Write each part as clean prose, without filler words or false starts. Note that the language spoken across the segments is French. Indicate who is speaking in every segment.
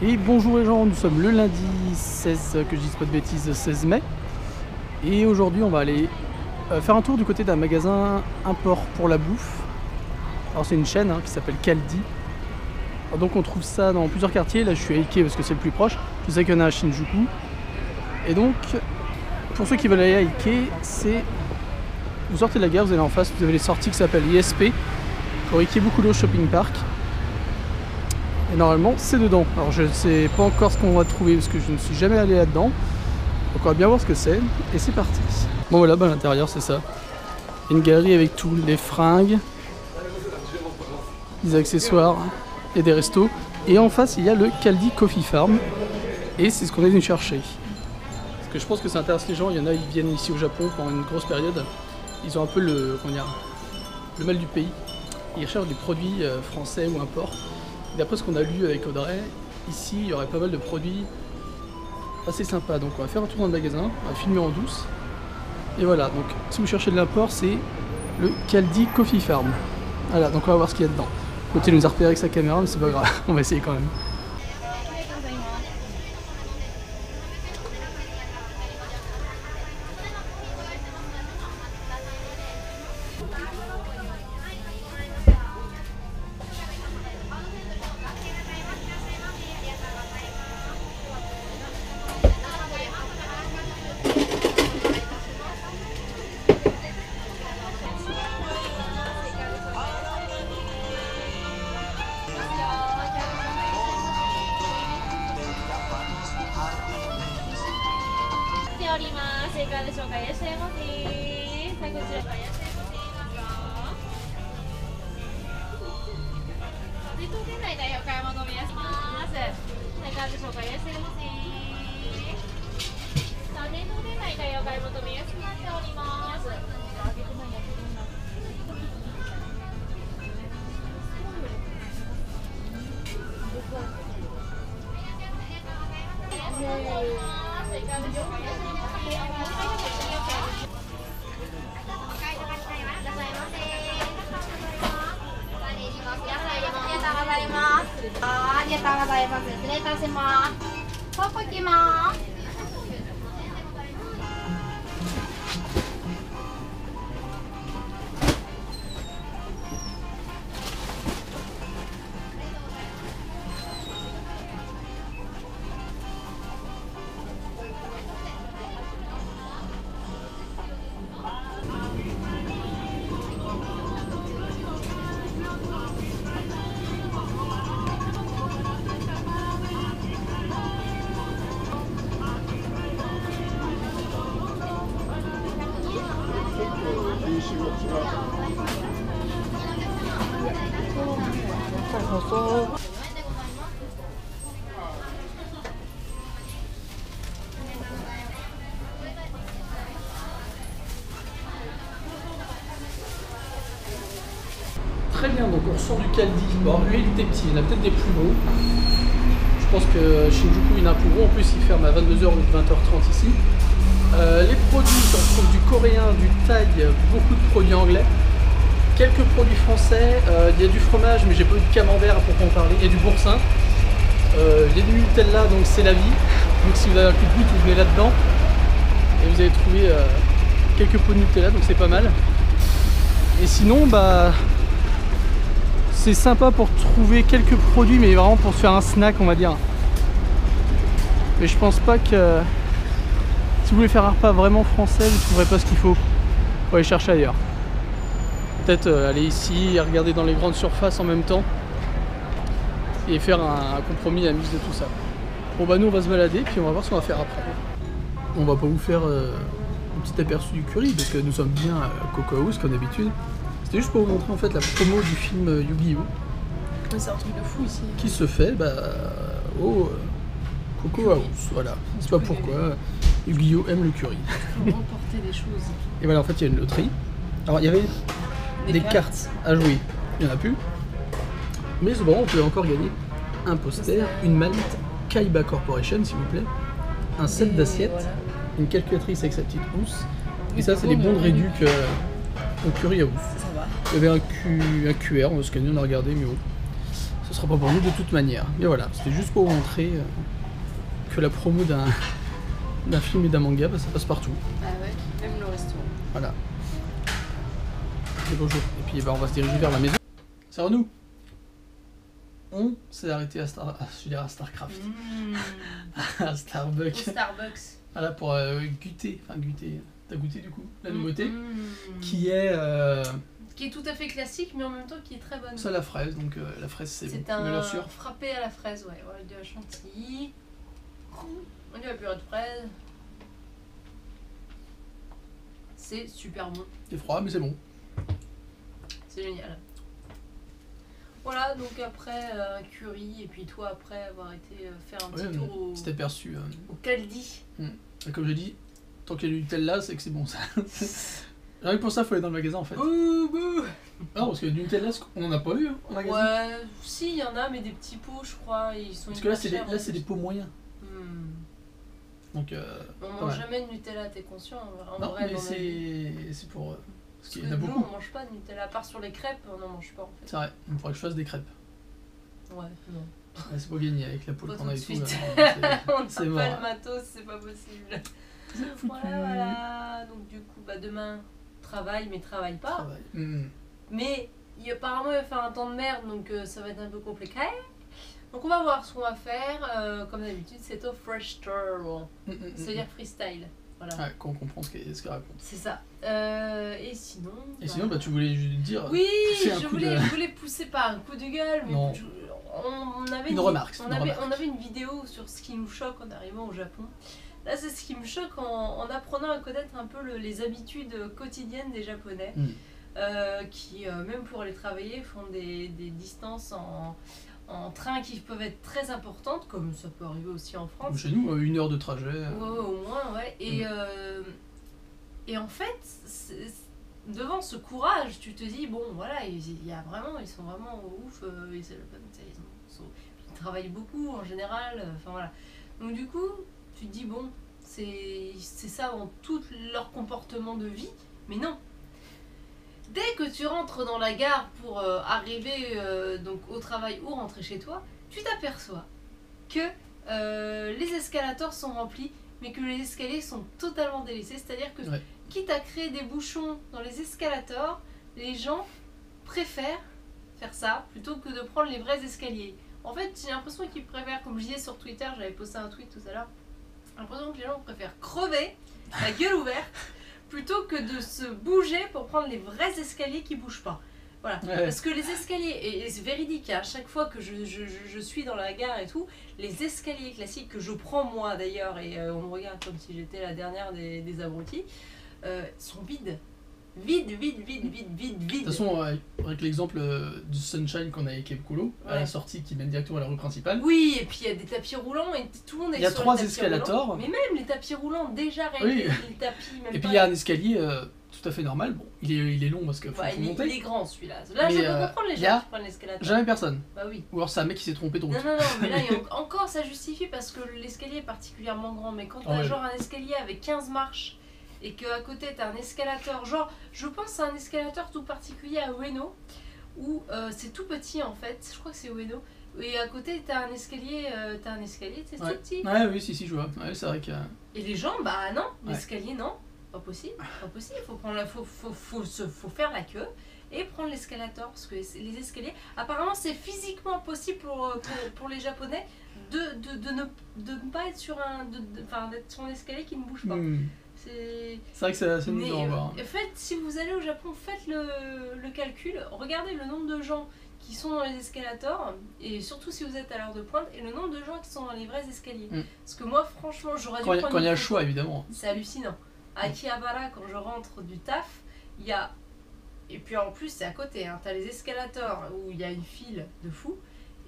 Speaker 1: Et bonjour les gens, nous sommes le lundi 16, que je dise pas de bêtises, 16 mai. Et aujourd'hui on va aller faire un tour du côté d'un magasin import pour la bouffe. Alors c'est une chaîne qui s'appelle Kaldi. Alors donc on trouve ça dans plusieurs quartiers. Là je suis à Ike parce que c'est le plus proche. Je sais qu'il y en a à Shinjuku. Et donc pour ceux qui veulent aller à Ike, c'est... Vous sortez de la gare, vous allez en face, vous avez les sorties qui s'appellent ISP pour Ikebukuro Shopping Park. Et normalement c'est dedans. Alors je ne sais pas encore ce qu'on va trouver parce que je ne suis jamais allé là-dedans. Donc on va bien voir ce que c'est. Et c'est parti. Bon voilà, à l'intérieur c'est ça. Une galerie avec tout, les fringues, des accessoires et des restos. Et en face il y a le Kaldi Coffee Farm. Et c'est ce qu'on est venu chercher. Parce que je pense que ça intéresse les gens. Il y en a, ils viennent ici au Japon pendant une grosse période. Ils ont un peu le mal du pays. Ils recherchent des produits français ou imports. D'après ce qu'on a lu avec Audrey, ici il y aurait pas mal de produits assez sympas. Donc on va faire un tour dans le magasin, on va filmer en douce. Et voilà, donc si vous cherchez de l'import, c'est le Kaldi Coffee Farm. Voilà, donc on va voir ce qu'il y a dedans. Côté nous a repéré avec sa caméra, mais c'est pas grave, on va essayer quand même. Très bien, donc on ressort du Kaldi. Bon, lui il était petit, il y en a peut-être des plus gros. Je pense que Shinjuku il y en a un plus gros, en plus il ferme à 22h ou 20h30 ici. Les produits, on trouve du coréen, du thaï, beaucoup de produits anglais. Quelques produits français, il y a du fromage mais j'ai pas eu de camembert pour en parler, il y a du boursin. Il y a du Nutella, donc c'est la vie. Donc si vous avez un coup de goût, vous venez là-dedans. Et vous allez trouver quelques pots de Nutella, donc c'est pas mal. Et sinon, bah... c'est sympa pour trouver quelques produits, mais vraiment pour se faire un snack, on va dire. Mais je pense pas que... Si vous voulez faire un repas vraiment français, vous ne trouverez pas ce qu'il faut. Faut aller chercher ailleurs. Peut-être aller ici et regarder dans les grandes surfaces en même temps. Et faire un compromis à mise de tout ça. Bon bah nous on va se balader, puis on va voir ce qu'on va faire après. On va pas vous faire un petit aperçu du curry, parce que nous sommes bien à Coco House comme d'habitude. C'était juste pour vous montrer en fait la promo du film Yu-Gi-Oh!
Speaker 2: C'est un truc de fou ici.
Speaker 1: Qui se fait au Coco House, voilà. Je sais pas pourquoi, Yu-Gi-Oh! Aime le curry.
Speaker 2: Remporter des choses.
Speaker 1: Et voilà, en fait il y a une loterie. Alors il y avait des cartes à jouer, il n'y en a plus. Mais c'est bon, on peut encore gagner un poster, une mallette Kaiba Corporation s'il vous plaît, un set d'assiettes, voilà. Une calculatrice avec sa petite housse. Et ça c'est les bons de réduc au curry house. Il y avait un QR, on va scanner, on a regardé, mais bon. sera pas pour nous de toute manière. Mais voilà, c'était juste pour vous montrer que la promo d'un film et d'un manga, bah, ça passe partout.
Speaker 2: Ah ouais, même le restaurant.
Speaker 1: Voilà. Et bonjour. Et puis bah, on va se diriger vers la maison. C'est à nous. On s'est arrêté à Starcraft. À Starbucks.
Speaker 2: Au Starbucks.
Speaker 1: Voilà, pour goûter. Enfin, goûter. T'as goûté du coup la nouveauté qui est
Speaker 2: tout à fait classique, mais en même temps qui est très bonne.
Speaker 1: ça, la fraise. Donc la fraise, c'est bon.
Speaker 2: C'est un frappé à la fraise, ouais. Avec de la chantilly. On dit la purée de fraise. C'est super bon.
Speaker 1: C'est froid, mais c'est bon.
Speaker 2: C'est génial. Voilà, donc après curry, et puis toi après avoir été faire un petit tour au...
Speaker 1: C'était perçu.
Speaker 2: Au Caldi.
Speaker 1: Comme j'ai dit, tant qu'il y a du Nutella, c'est que c'est bon ça. Rien que pour ça, il faut aller dans le magasin en fait. Non, parce que du Nutella, on en a pas eu en magasin.
Speaker 2: Ouais, si, il y en a, mais des petits pots, je crois. Ils sont
Speaker 1: parce que là, c'est des pots moyens. Donc,
Speaker 2: on mange jamais de Nutella, t'es conscient en
Speaker 1: non,
Speaker 2: vrai,
Speaker 1: mais c'est pour... parce qu'il y en a
Speaker 2: nous,
Speaker 1: beaucoup.
Speaker 2: on mange pas de Nutella, à part sur les crêpes, on n'en mange pas en fait.
Speaker 1: C'est vrai, il faudrait que je fasse des crêpes.
Speaker 2: Ouais, non.
Speaker 1: Ouais, c'est pas gagné avec la poule qu'on a et tout.
Speaker 2: On n'a pas le matos, c'est pas possible. Voilà, donc du coup, bah, demain, travaille, mais travaille pas. Mais apparemment, il va faire un temps de merde, donc ça va être un peu compliqué. Donc on va voir ce qu'on va faire. Comme d'habitude, c'est au freestyle. C'est-à-dire freestyle. Voilà.
Speaker 1: Ouais, qu'on comprend ce qu'elle raconte.
Speaker 2: C'est ça. Et sinon...
Speaker 1: sinon, bah, tu voulais juste dire...
Speaker 2: Oui, je voulais pousser pas un coup de gueule, mais on avait
Speaker 1: une remarque.
Speaker 2: On avait une vidéo sur ce qui nous choque en arrivant au Japon. Là, c'est ce qui me choque en apprenant à connaître un peu les habitudes quotidiennes des Japonais, qui, même pour aller travailler, font des distances en train qui peuvent être très importantes, comme ça peut arriver aussi en France.
Speaker 1: Chez nous, 1 heure de trajet.
Speaker 2: Ouais, au moins, ouais. Et en fait, devant ce courage, tu te dis, bon, voilà, ils sont vraiment ouf, ils travaillent beaucoup en général, enfin voilà. Donc du coup, tu te dis, bon, c'est ça dans tout leur comportement de vie, mais non. Dès que tu rentres dans la gare pour arriver donc au travail ou rentrer chez toi, tu t'aperçois que les escalators sont remplis, mais que les escaliers sont totalement délaissés. C'est-à-dire que, quitte à créer des bouchons dans les escalators, les gens préfèrent faire ça plutôt que de prendre les vrais escaliers. En fait, j'ai l'impression qu'ils préfèrent, comme je disais sur Twitter, j'avais posté un tweet tout à l'heure, j'ai l'impression que les gens préfèrent crever la gueule ouverte plutôt que de se bouger pour prendre les vrais escaliers qui bougent pas. Voilà. Parce que les escaliers, et c'est véridique, à chaque fois que je suis dans la gare et tout, les escaliers classiques que je prends moi d'ailleurs, et on me regarde comme si j'étais la dernière des abrutis, sont vides. Vide. De toute
Speaker 1: façon, avec l'exemple du Sunshine qu'on a avec Kebkolo, à la sortie qui mène directement à la rue principale.
Speaker 2: Oui, et puis il y a des tapis roulants et tout le monde est sur les tapis roulants.
Speaker 1: Il y a 3 escalators.
Speaker 2: Mais même les tapis roulants déjà réglés, les tapis même.
Speaker 1: Et puis il y a un escalier tout à fait normal. Bon, il est long parce qu'il faut monter.
Speaker 2: Il est grand celui-là. Là, je peux comprendre les gens qui prennent l'escalator.
Speaker 1: Jamais personne.
Speaker 2: Bah oui.
Speaker 1: Ou alors c'est un mec qui s'est trompé de route.
Speaker 2: Non, mais là, encore ça justifie parce que l'escalier est particulièrement grand. Mais quand t'as genre un escalier avec 15 marches, et qu'à côté t'as un escalator, genre je pense à un escalator tout particulier à Ueno où c'est tout petit en fait, je crois que c'est Ueno, et à côté t'as un escalier, c'est tout petit.
Speaker 1: Ouais, oui, si, je vois. Ouais, c'est vrai que...
Speaker 2: Et les gens, bah non, l'escalier non, pas possible, faut faire la queue et prendre l'escalator, parce que les escaliers, apparemment c'est physiquement possible pour les Japonais de ne pas être sur d'être sur un escalier qui ne bouge pas.
Speaker 1: C'est vrai que c'est assez nouveau à voir.
Speaker 2: En fait, si vous allez au Japon, faites le calcul, regardez le nombre de gens qui sont dans les escalators, et surtout si vous êtes à l'heure de pointe, et le nombre de gens qui sont dans les vrais escaliers. Parce que moi, franchement, j'aurais dû prendre...
Speaker 1: Quand il y a le choix, évidemment.
Speaker 2: C'est hallucinant. À Akihabara, quand je rentre du taf, il y a... Et puis en plus, c'est à côté, hein. T'as les escalators où il y a une file de fou,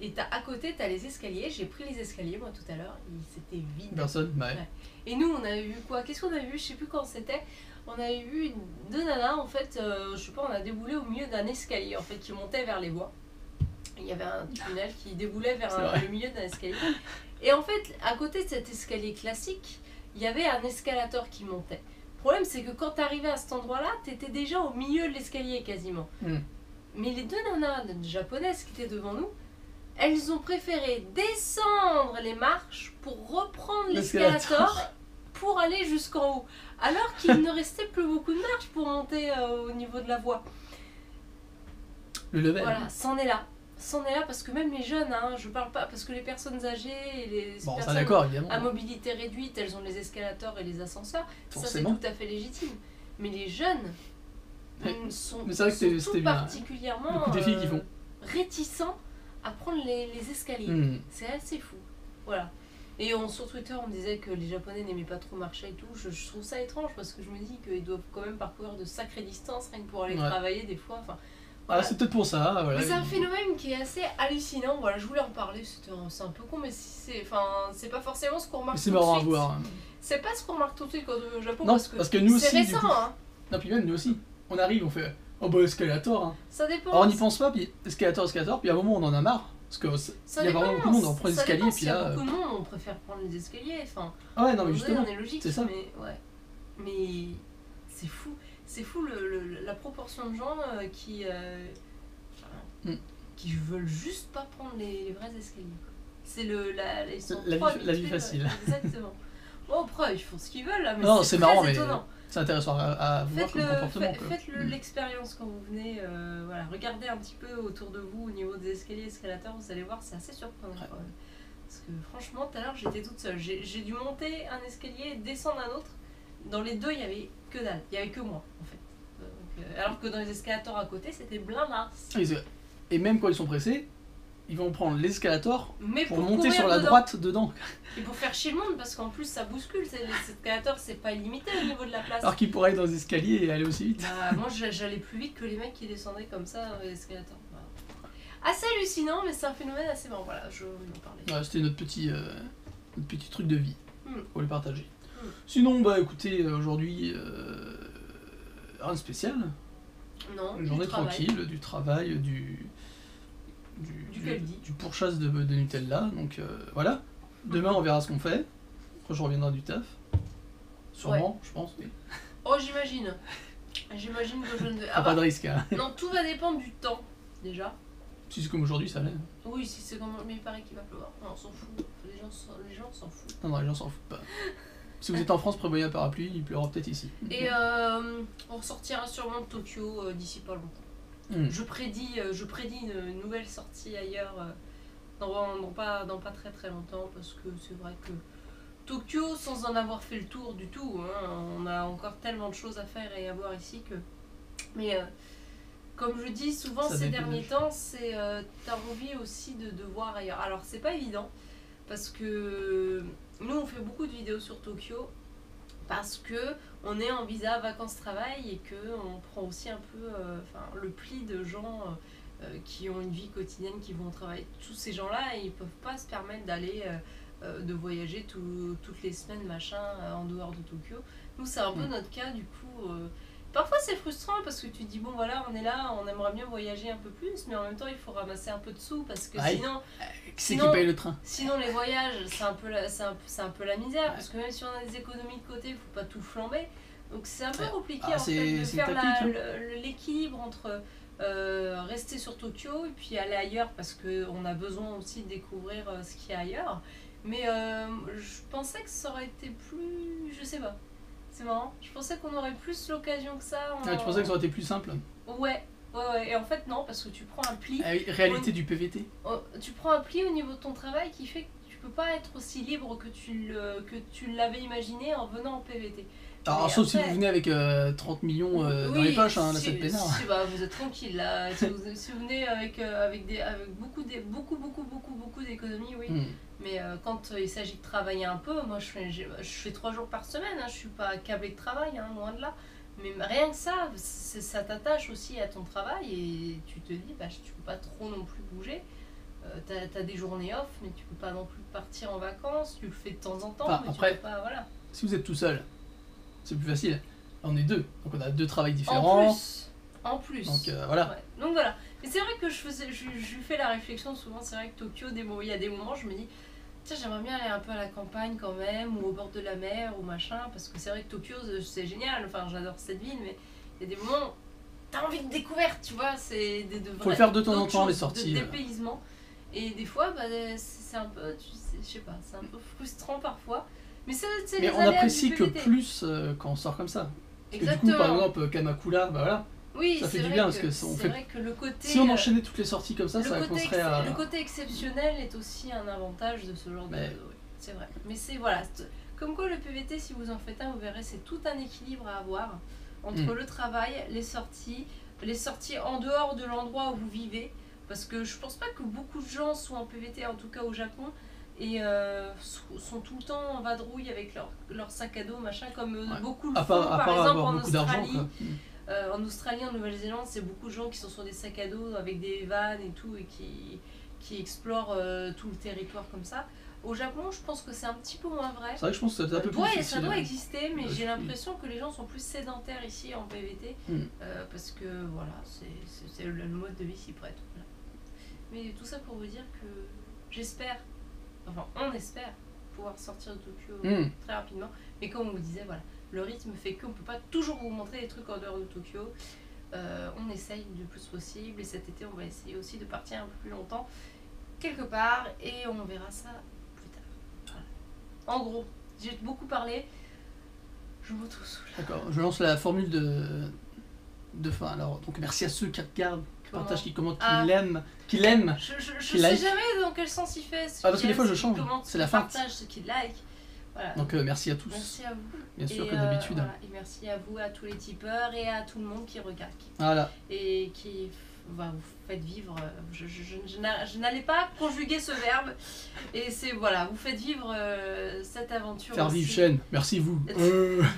Speaker 2: et à côté, t'as les escaliers. J'ai pris les escaliers, moi, tout à l'heure. C'était vide.
Speaker 1: Personne,
Speaker 2: Et nous, on avait vu quoi? Qu'est-ce qu'on avait vu? Je sais plus quand c'était. On avait vu 2 nanas, en fait, je sais pas, on a déboulé au milieu d'un escalier, en fait, qui montait vers les voies. Il y avait un tunnel qui déboulait vers le milieu d'un escalier. Et en fait, à côté de cet escalier classique, il y avait un escalator qui montait. Le problème, c'est que quand t'arrivais à cet endroit-là, t'étais déjà au milieu de l'escalier, quasiment. Mais les 2 nanas japonaises qui étaient devant nous, elles ont préféré descendre les marches pour reprendre l'escalator pour aller jusqu'en haut. Alors qu'il ne restait plus beaucoup de marches pour monter au niveau de la voie.
Speaker 1: Le level.
Speaker 2: Voilà, c'en est là. C'en est là parce que même les jeunes, hein, je parle pas, parce que les personnes âgées et les personnes à mobilité réduite, elles ont les escalators et les ascenseurs.
Speaker 1: Forcément.
Speaker 2: Ça c'est tout à fait légitime. Mais les jeunes sont tout
Speaker 1: bien.
Speaker 2: Particulièrement
Speaker 1: des filles qui font.
Speaker 2: Réticents à prendre les escaliers. C'est assez fou. Voilà. Et sur Twitter, on me disait que les Japonais n'aimaient pas trop marcher et tout. Je trouve ça étrange parce que je me dis qu'ils doivent quand même parcourir de sacrées distances rien que pour aller travailler des fois. Enfin, voilà.
Speaker 1: C'est peut-être pour ça. Voilà.
Speaker 2: Mais c'est un phénomène qui est assez hallucinant. Voilà, je voulais en parler. C'est un peu con, mais c'est pas forcément ce qu'on remarque tout de suite.
Speaker 1: C'est marrant à voir.
Speaker 2: C'est pas ce qu'on remarque tout de suite quand on est au Japon.
Speaker 1: Non, parce que nous aussi,
Speaker 2: c'est récent. Hein.
Speaker 1: Non, puis même nous aussi. On arrive, on fait oh bah escalator. Hein.
Speaker 2: Ça dépend.
Speaker 1: Alors on n'y pense pas, puis escalator, puis à un moment on en a marre. Parce qu'il y a vraiment beaucoup de monde, on prend les escaliers, puis là.
Speaker 2: Beaucoup de monde, on préfère prendre les escaliers. Enfin,
Speaker 1: ouais, non, mais justement.
Speaker 2: On est logique,
Speaker 1: c'est ça.
Speaker 2: Mais c'est fou. C'est fou la proportion de gens qui veulent juste pas prendre les vrais escaliers. C'est la vie
Speaker 1: facile.
Speaker 2: Exactement. Bon, après, ils font ce qu'ils veulent là, mais
Speaker 1: non,
Speaker 2: c'est
Speaker 1: marrant,
Speaker 2: très étonnant.
Speaker 1: C'est intéressant à voir comme comportement.
Speaker 2: Faites l'expérience quand vous venez, voilà, regardez un petit peu autour de vous au niveau des escaliers escalators, vous allez voir, c'est assez surprenant. Ouais. Parce que franchement, tout à l'heure, j'étais toute seule. J'ai dû monter un escalier et descendre un autre. Dans les deux, il n'y avait que dalle, il n'y avait que moi en fait. Donc, alors que dans les escalators à côté, c'était blindasse.
Speaker 1: Et même quand ils sont pressés, ils vont prendre l'escalator pour monter sur
Speaker 2: la
Speaker 1: droite dedans.
Speaker 2: Et pour faire chier le monde, parce qu'en plus ça bouscule, l'escalator c'est pas illimité au niveau de la place.
Speaker 1: Alors qu'ils pourraient aller dans les escaliers et aller aussi vite.
Speaker 2: Moi j'allais plus vite que les mecs qui descendaient comme ça dans les escalators. Voilà. Assez hallucinant, mais c'est un phénomène assez marrant. Voilà, je voulais en parler.
Speaker 1: Ouais, c'était notre petit truc de vie pour le partager. Sinon, bah écoutez, aujourd'hui, rien de spécial.
Speaker 2: Non,
Speaker 1: une journée tranquille, du travail, du pourchasse de Nutella, donc voilà. Demain on verra ce qu'on fait, quand je reviendrai du taf. Sûrement, je pense, oui.
Speaker 2: Oh, j'imagine. J'imagine que je ne vais...
Speaker 1: pas de risque, hein.
Speaker 2: Non, tout va dépendre du temps, déjà.
Speaker 1: Si c'est comme aujourd'hui, ça l'est.
Speaker 2: Oui, si c'est comme... Mais il paraît qu'il va pleuvoir. Non, on s'en fout. Les gens s'en foutent.
Speaker 1: Non, les gens s'en foutent pas. Si vous êtes en France, prévoyez un parapluie, il pleuvra peut-être ici.
Speaker 2: Et on ressortira sûrement de Tokyo d'ici pas longtemps. Je prédis une nouvelle sortie ailleurs dans pas très très longtemps, parce que c'est vrai que Tokyo, sans en avoir fait le tour du tout, hein, on a encore tellement de choses à faire et à voir ici que... Mais comme je dis souvent ces derniers temps, c'est t'as envie aussi de voir ailleurs. Alors c'est pas évident, parce que nous on fait beaucoup de vidéos sur Tokyo, parce que on est en visa vacances-travail et que on prend aussi un peu le pli de gens qui ont une vie quotidienne, qui vont travailler. Tous ces gens-là, ils peuvent pas se permettre d'aller de voyager toutes les semaines machin en dehors de Tokyo. Nous c'est un peu notre cas du coup. Parfois c'est frustrant parce que tu te dis bon voilà, on est là, on aimerait bien voyager un peu plus, mais en même temps il faut ramasser un peu de sous parce que
Speaker 1: sinon qui paye le train.
Speaker 2: Sinon les voyages c'est un peu la misère, parce que même si on a des économies de côté, il faut pas tout flamber. Donc c'est un peu compliqué en fait de faire l'équilibre entre rester sur Tokyo et puis aller ailleurs, parce qu'on a besoin aussi de découvrir ce qu'il y a ailleurs. Mais je pensais que ça aurait été plus... Je sais pas. C'est marrant. Je pensais qu'on aurait plus l'occasion que ça.
Speaker 1: Tu pensais que ça aurait été plus simple?
Speaker 2: Ouais. Et en fait, non, parce que tu prends un pli...
Speaker 1: Réalité du PVT.
Speaker 2: Tu prends un pli au niveau de ton travail qui fait que tu peux pas être aussi libre que tu l'avais imaginé en venant en PVT.
Speaker 1: Alors, sauf si vous venez avec 30 millions dans les poches, là ça te pénard.
Speaker 2: Vous êtes tranquille là. si vous venez avec beaucoup d'économies, oui. Mais quand il s'agit de travailler un peu, moi je fais 3 jours par semaine, hein, je suis pas câblée de travail, hein, loin de là. Mais rien que ça t'attache aussi à ton travail et tu te dis, tu peux pas trop non plus bouger. T'as des journées off, mais tu peux pas non plus partir en vacances, tu le fais de temps en temps, mais
Speaker 1: après,
Speaker 2: tu peux pas, voilà.
Speaker 1: Si vous êtes tout seul, c'est plus facile. Là, on est 2, donc on a 2 travails différents.
Speaker 2: En plus.
Speaker 1: Donc voilà.
Speaker 2: Ouais. Donc voilà. Mais c'est vrai que je fais la réflexion souvent, c'est vrai que Tokyo, il y a des moments, je me dis, tiens, j'aimerais bien aller un peu à la campagne quand même, ou au bord de la mer, ou machin, parce que c'est vrai que Tokyo, c'est génial, enfin j'adore cette ville, mais il y a des moments où t'as envie de découverte, tu vois, c'est
Speaker 1: faut le faire de temps en temps, les sorties.
Speaker 2: De dépaysement. Et des fois, bah, c'est un peu, tu sais, je sais pas, c'est un peu frustrant parfois. Mais c'est
Speaker 1: Mais
Speaker 2: les
Speaker 1: on
Speaker 2: aléas
Speaker 1: apprécie
Speaker 2: du
Speaker 1: que
Speaker 2: PVT.
Speaker 1: plus quand on sort comme ça. Parce que du
Speaker 2: Exactement.
Speaker 1: coup, par exemple, Kamakura, bah voilà.
Speaker 2: Oui,
Speaker 1: ça fait
Speaker 2: c'est
Speaker 1: du
Speaker 2: vrai
Speaker 1: bien,
Speaker 2: que,
Speaker 1: parce que on
Speaker 2: c'est
Speaker 1: fait-
Speaker 2: vrai que le côté,
Speaker 1: Si on enchaînait toutes les sorties comme ça, ça commencerait à...
Speaker 2: le côté exceptionnel est aussi un avantage de ce genre
Speaker 1: Mais-
Speaker 2: de... Oui, c'est vrai. Mais c'est, voilà, comme quoi le PVT, si vous en faites un, vous verrez, c'est tout un équilibre à avoir entre le travail, les sorties en dehors de l'endroit où vous vivez. Parce que je pense pas que beaucoup de gens sont en PVT, en tout cas au Japon, et sont tout le temps en vadrouille avec leur sac à dos, machin, comme
Speaker 1: Ouais.
Speaker 2: beaucoup le
Speaker 1: À
Speaker 2: font,
Speaker 1: part
Speaker 2: par exemple
Speaker 1: avoir
Speaker 2: en
Speaker 1: beaucoup d'argent,
Speaker 2: Australie.
Speaker 1: quoi.
Speaker 2: En Australie, en Nouvelle-Zélande, c'est beaucoup de gens qui sont sur des sacs à dos avec des vannes et tout et qui explorent tout le territoire comme ça. Au Japon, je pense que c'est un petit peu moins vrai.
Speaker 1: C'est vrai que je pense que c'est un peu plus
Speaker 2: Ça
Speaker 1: difficile.
Speaker 2: doit exister, mais
Speaker 1: Oui.
Speaker 2: j'ai l'impression que les gens sont plus sédentaires ici en PVT parce que voilà, c'est le mode de vie s'y prête. Voilà. Mais tout ça pour vous dire que j'espère, enfin on espère pouvoir sortir de Tokyo très rapidement. Mais comme on vous disait, voilà, le rythme fait qu'on ne peut pas toujours vous montrer des trucs en dehors de Tokyo. On essaye le plus possible et cet été on va essayer aussi de partir un peu plus longtemps quelque part et on verra ça plus tard. Voilà. En gros, j'ai beaucoup parlé, je m'auto-soule.
Speaker 1: D'accord, je lance la formule de fin. Alors, donc merci à ceux qui regardent, qui
Speaker 2: Comment
Speaker 1: partagent, qui commentent,
Speaker 2: Ah.
Speaker 1: qui l'aiment.
Speaker 2: Je
Speaker 1: Qui
Speaker 2: sais
Speaker 1: like.
Speaker 2: jamais dans quel sens il fait. Ce
Speaker 1: Parce que des fois, je
Speaker 2: ceux qui
Speaker 1: change.
Speaker 2: commentent,
Speaker 1: C'est
Speaker 2: ceux
Speaker 1: la
Speaker 2: qui
Speaker 1: fin.
Speaker 2: partagent, ceux qui like. Voilà.
Speaker 1: Donc merci à tous,
Speaker 2: Merci à vous.
Speaker 1: bien sûr,
Speaker 2: Et,
Speaker 1: comme d'habitude.
Speaker 2: voilà. Et merci à vous, à tous les tipeurs et à tout le monde qui regarde.
Speaker 1: Voilà,
Speaker 2: Et qui vous faites vivre. Je n'allais pas conjuguer ce verbe. Et c'est voilà, vous faites vivre cette aventure.
Speaker 1: faire
Speaker 2: aussi.
Speaker 1: vivre chaîne, merci vous.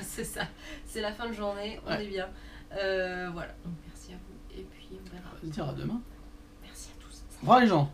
Speaker 2: C'est ça, c'est la fin de journée, on
Speaker 1: Ouais.
Speaker 2: est bien. Voilà, donc merci à vous. Et puis on verra.
Speaker 1: On va se dire à demain.
Speaker 2: Merci à tous.
Speaker 1: Au revoir les gens.